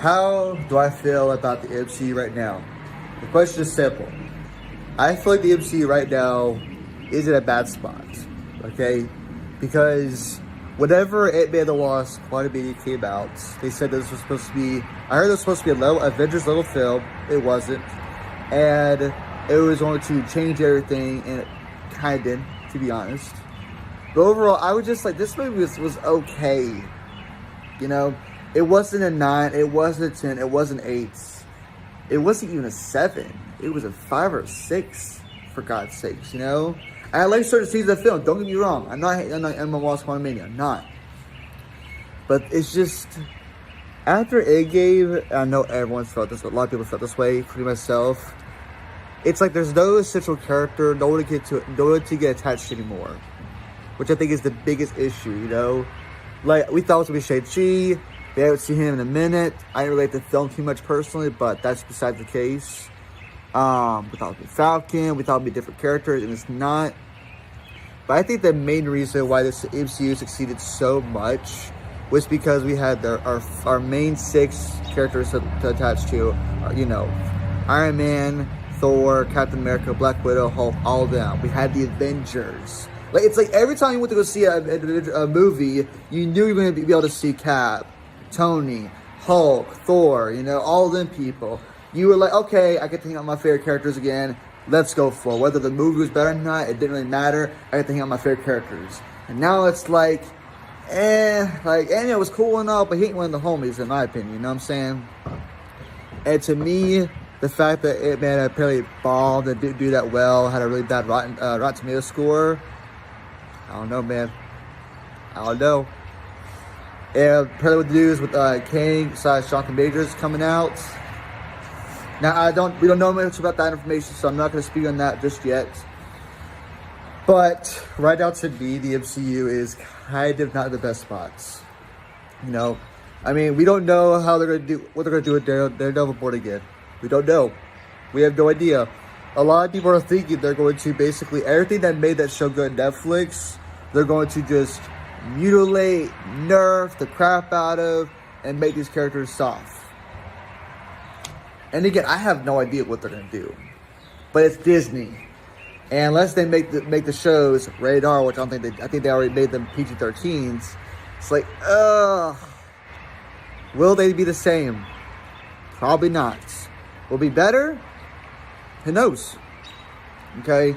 How do I feel about the MCU right now? The question is simple. I feel like the MCU right now is in a bad spot, okay? Because whenever Ant-Man and the Wasp Quantumania came out, they said this was supposed to be, I heard it was supposed to be a level, Avengers level film. It wasn't. And it was going to change everything, and it kind of did, to be honest. But overall, I was just like, this movie was okay. You know, it wasn't a 9, it wasn't a 10, it wasn't 8. It wasn't even a 7. It was a 5 or a 6, for God's sakes, you know? And I like certain scenes of the film, don't get me wrong. I'm not Emma Watts Quantumania, I'm not. But it's just, after Endgame, I know everyone's felt this, but a lot of people felt this way, including myself. It's like there's no essential character, no one to get attached to anymore. Which I think is the biggest issue, you know? Like, we thought it was going to be Shang-Chi. We haven't seen him in a minute. I didn't relate to the film too much personally, but that's besides the case. We thought it would be Falcon. We thought it would be different characters, and it's not. But I think the main reason why this MCU succeeded so much was because we had our main 6 characters to attach to. You know, Iron Man, Thor, Captain America, Black Widow, Hulk, all of them. We had the Avengers. Like, it's like every time you went to go see a movie, you knew you were going to be able to see Cap, Tony, Hulk, Thor, you know, all of them people. You were like, okay, I get to hang out with my favorite characters again. Let's go for it. Whether the movie was better or not, it didn't really matter. I get to hang out with my favorite characters. And now it's like, it was cool and all, but he ain't one of the homies, in my opinion, you know what I'm saying? And to me, the fact that Ant-Man apparently bombed and didn't do that well, had a really bad Rotten Tomato score, I don't know, man. I don't know. And apparently with the news with Kang / Jonathan Majors coming out. Now, we don't know much about that information, so I'm not going to speak on that just yet. But right now to me, the MCU is kind of not in the best spots. You know, I mean, we don't know how they're going to do, what they're going to do with Daredevil Born Again. We don't know. We have no idea. A lot of people are thinking they're going to basically, everything that made that show good on Netflix, they're going to just mutilate, nerf the crap out of, and make these characters soft. And again, I have no idea what they're going to do. But it's Disney. And unless they make the shows rated R, which I think they already made them PG-13s, it's like, will they be the same? Probably not. Will it be better? Who knows? Okay.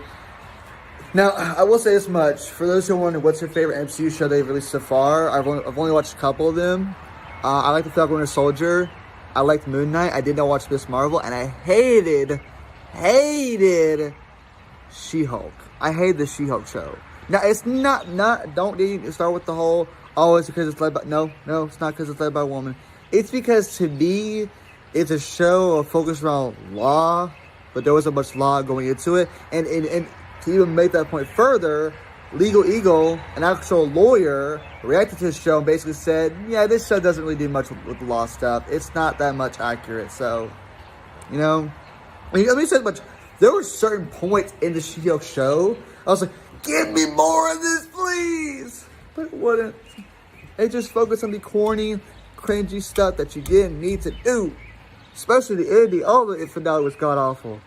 Now, I will say this much. For those who are wondering what's their favorite MCU show they've released so far, I've only watched a couple of them. I like the Falcon Winter Soldier. I liked Moon Knight. I did not watch Miss Marvel. And I hated She-Hulk. I hate the She-Hulk show. Now, it's don't need to start with the whole, it's because it's led by, no, it's not because it's led by a woman. It's because, to me, it's a show focused around law, but there wasn't much law going into it. And to even make that point further, Legal Eagle, an actual lawyer, reacted to the show and basically said, yeah, this show doesn't really do much with the law stuff. It's not that much accurate. So, you know, let me say much. There were certain points in the She-Hulk show, I was like, give me more of this, please. But it wouldn't. They just focused on the corny, cringy stuff that you didn't need to do. Especially the ending. All the finale was god-awful.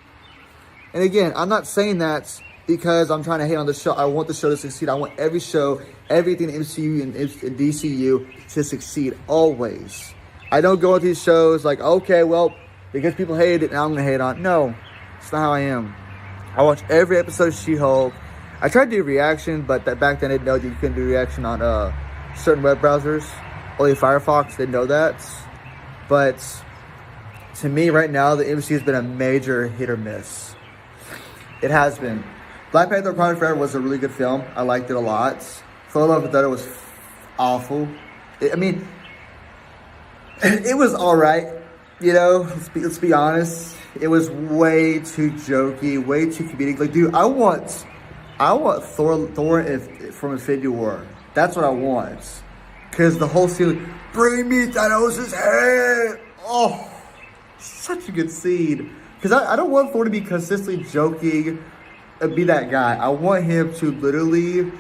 And again, I'm not saying that because I'm trying to hate on the show. I want the show to succeed. I want every show, everything in MCU and DCU to succeed always. I don't go into these shows like, okay, well, because people hate it, now I'm going to hate on it. No, it's not how I am. I watch every episode of She-Hulk. I tried to do reaction, but back then I didn't know that you couldn't do reaction on certain web browsers. Only Firefox didn't know that. But to me right now, the MCU has been a major hit or miss. It has been. Black Panther Wakanda Forever was a really good film. I liked it a lot. Thor: Love and Thunder was awful. It was alright. You know, let's be honest. It was way too jokey, way too comedic. Like, dude, I want Thor from Infinity War. That's what I want. Because the whole scene, bring me Thanos' head. Oh, such a good scene. Because I don't want Thor to be consistently joking and be that guy. I want him to literally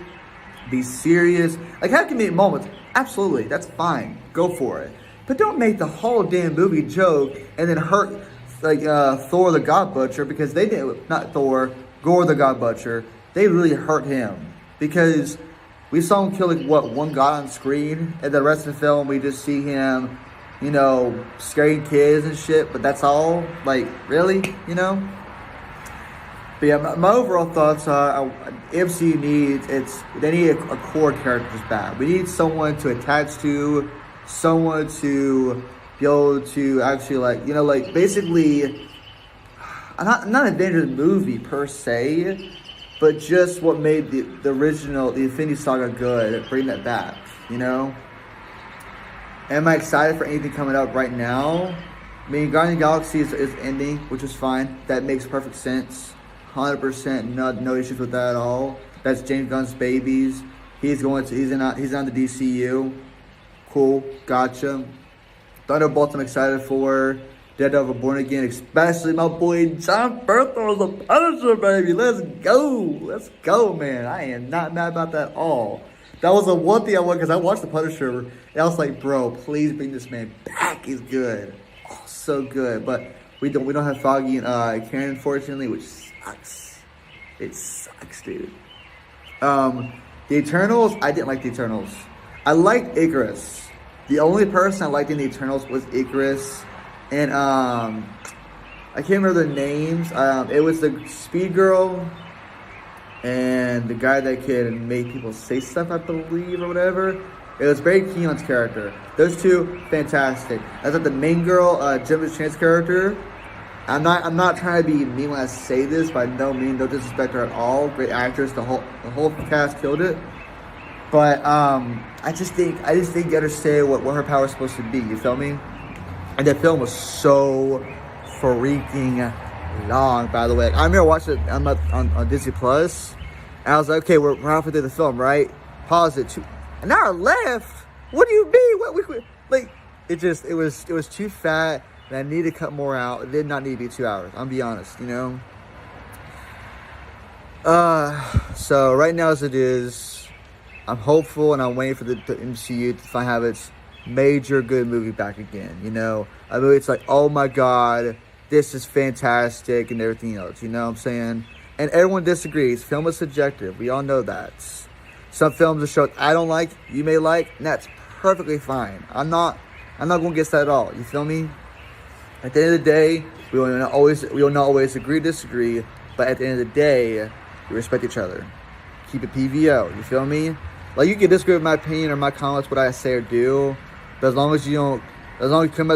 be serious. Like, have comedic moments. Absolutely. That's fine. Go for it. but don't make the whole damn movie joke and then hurt like Thor the God Butcher, because they didn't, not Thor, Gore the God Butcher. They really hurt him because we saw him kill like what, one guy on screen, and the rest of the film we just see him, you know, scaring kids and shit. But that's all. Like, really, you know. But yeah, my overall thoughts are MCU they need a core characters back. We need someone to attach to, someone to be able to actually, like, you know, like basically, not an Avengers movie per se, but just what made the original, the Infinity Saga good, bring that back, you know? Am I excited for anything coming up right now? I mean, Guardians of the Galaxy is ending, which is fine. That makes perfect sense. 100%, no issues with that at all. That's James Gunn's babies. He's on the DCU. Cool, gotcha. Thunderbolts I'm excited for. Daredevil Born Again, especially my boy John Berthold, the Punisher, baby. Let's go, man. I am not mad about that at all. That was the one thing I wanted, because I watched the Punisher and I was like, bro, please bring this man back. He's good. Oh, so good. But we don't have Foggy and Karen, unfortunately, which sucks. It sucks, dude. The Eternals, I didn't like the Eternals. I liked Icarus. The only person I liked in the Eternals was Icarus. And I can't remember their names. It was the Speed Girl and the guy that can make people say stuff, I believe, or whatever. It was Barry Keoghan's character. Those two, fantastic. I thought the main girl, Jennifer Chan's character. I'm not trying to be mean when I say this, by no means, no disrespect her at all. Great actress. The whole cast killed it. But I just think you understand what her power is supposed to be. You feel me? And that film was so freaking long, by the way. I remember watching it on Disney Plus, and I was like, okay, we're halfway through the film, right? Pause it. An hour left? What do you mean? Like, it was too fat, and I need to cut more out. It did not need to be 2 hours. I'll be honest, you know? So right now as it is, I'm hopeful and I'm waiting for the MCU to have its major good movie back again, you know? A movie it's like, oh my god, this is fantastic and everything else, you know what I'm saying? And everyone disagrees. Film is subjective. We all know that. Some films are shows I don't like, you may like, and that's perfectly fine. I'm not going against that at all. You feel me? At the end of the day, we will not always agree, disagree, but at the end of the day, we respect each other. Keep it PVO. You feel me? Like, you can disagree with my opinion or my comments, what I say or do, but as long as you come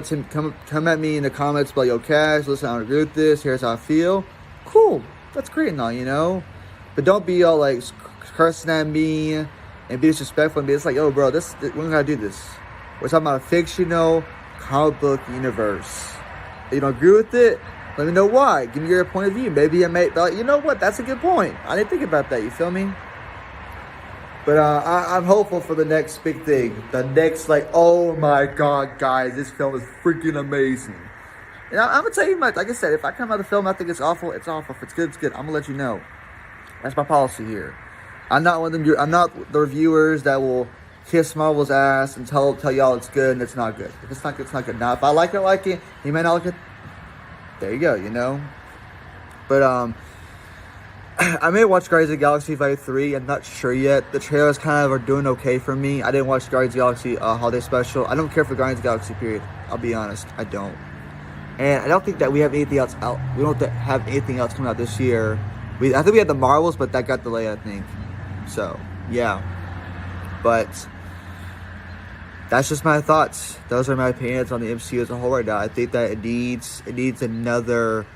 at me in the comments, like, yo, Cash, listen, I don't agree with this, here's how I feel. Cool. That's great and all, you know? But don't be all, like, cursing at me and be disrespectful and be just like, yo, bro, we're not gonna do this. We're talking about a fictional comic book universe. If you don't agree with it, let me know why. Give me your point of view. Maybe I may, like, you know what? That's a good point. I didn't think about that. You feel me? But I'm hopeful for the next big thing. The next, like, oh my god, guys, this film is freaking amazing. And I'm gonna tell you much. Like I said, if I come out of the film and I think it's awful, it's awful. If it's good, it's good. I'm gonna let you know. That's my policy here. I'm not one of them. I'm not the reviewers that will kiss Marvel's ass and tell y'all it's good and it's not good. If it's not good, it's not good. Now, if I like it. You may not like it. There you go. You know. But I may watch Guardians of the Galaxy Volume 3. I'm not sure yet. The trailers kind of are doing okay for me. I didn't watch Guardians of the Galaxy Holiday Special. I don't care for Guardians of the Galaxy, period. I'll be honest. I don't. And I don't think that we have anything else out. We don't have anything else coming out this year. I think we had the Marvels, but that got delayed, I think. So, yeah. But that's just my thoughts. Those are my opinions on the MCU as a whole right now. I think that it needs another...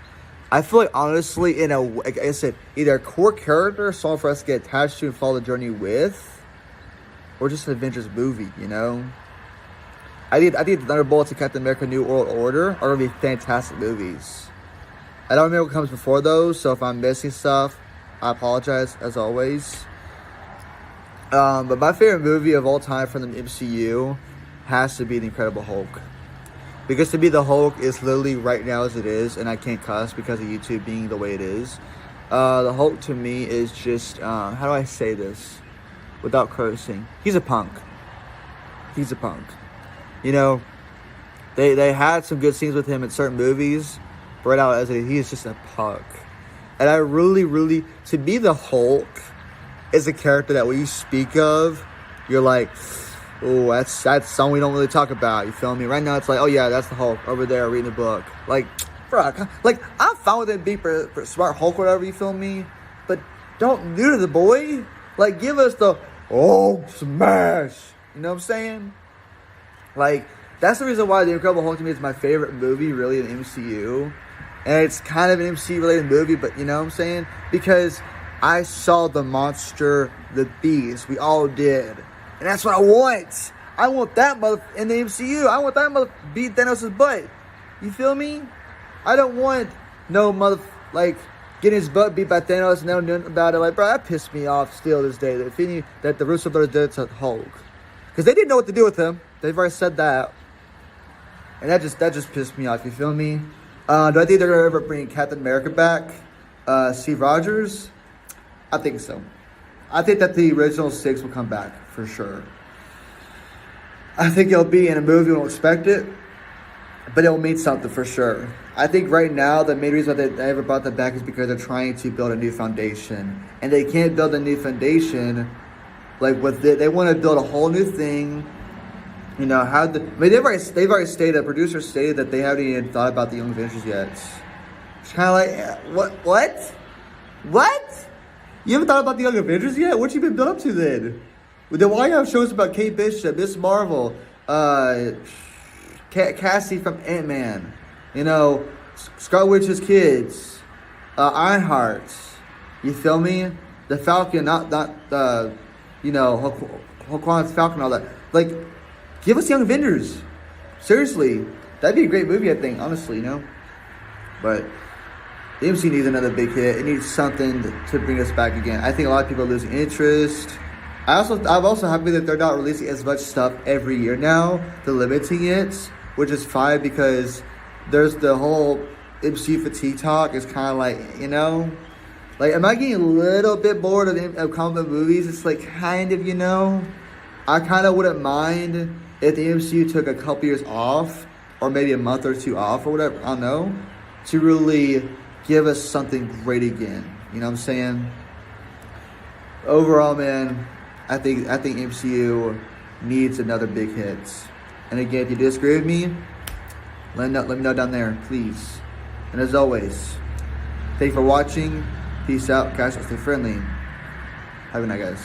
I feel like, honestly, like I said, either a core character, someone for us to get attached to and follow the journey with, or just an Avengers movie, you know? I think Thunderbolts and Captain America New World Order are going to be fantastic movies. I don't remember what comes before those, so if I'm missing stuff, I apologize, as always. But my favorite movie of all time from the MCU has to be The Incredible Hulk. Because to me, the Hulk is literally right now as it is, and I can't cuss because of YouTube being the way it is. The Hulk to me is just, how do I say this without cursing? He's a punk. He's a punk. You know, They had some good scenes with him in certain movies, but right now he is just a punk. And I really, to me, the Hulk is a character that when you speak of, you're like, oh, that's something we don't really talk about. You feel me? Right now, it's like, oh yeah, that's the Hulk over there reading the book. Like, bro, like I'm fine with it being for smart Hulk, whatever. You feel me? But don't neuter the boy. Like, give us the smash. You know what I'm saying? Like, that's the reason why The Incredible Hulk to me is my favorite movie, really, in the MCU. And it's kind of an MC-related movie, but you know what I'm saying? Because I saw the monster, the beast. We all did. And that's what I want. I want that mother in the MCU. I want that mother beat Thanos' butt. You feel me? I don't want no mother, like, getting his butt beat by Thanos and knowing nothing about it. Like, bro, that pissed me off still this day. That the Russo brothers did it to Hulk. Because they didn't know what to do with him. They've already said that. And that just pissed me off. You feel me? Do I think they're going to ever bring Captain America back? Steve Rogers? I think so. I think that the original 6 will come back, for sure. I think it'll be in a movie, we won't expect it. But it will mean something, for sure. I think right now, the main reason why they ever brought that back is because they're trying to build a new foundation. And they can't build a new foundation, like, with it. They want to build a whole new thing. You know, they've already stated, the producer stated that they haven't even thought about the Young Avengers yet. It's kind of like, what? You haven't thought about the Young Avengers yet? What you been built up to then? Then why have shows about Kate Bishop, Miss Marvel, Cassie from Ant-Man, you know, Scarlet Witch's kids, Ironheart, you feel me? The Falcon, you know, Hulk's Falcon, all that. Like, give us Young Avengers. Seriously. That'd be a great movie, I think, honestly, you know? But the MC needs another big hit. It needs something to bring us back again. I think a lot of people are losing interest. I'm also happy that they're not releasing as much stuff every year now. They're limiting it, which is fine because there's the whole MC fatigue talk. It's kind of like, you know? Like, am I getting a little bit bored of comic book movies? It's like, kind of, you know? I kind of wouldn't mind if the MCU took a couple years off, or maybe a month or 2 off, or whatever, I don't know, to really give us something great again. You know what I'm saying? Overall, man, I think MCU needs another big hit. And again, if you disagree with me, let me know down there, please. And as always, thank you for watching. Peace out, guys. Stay friendly. Have a good night, guys.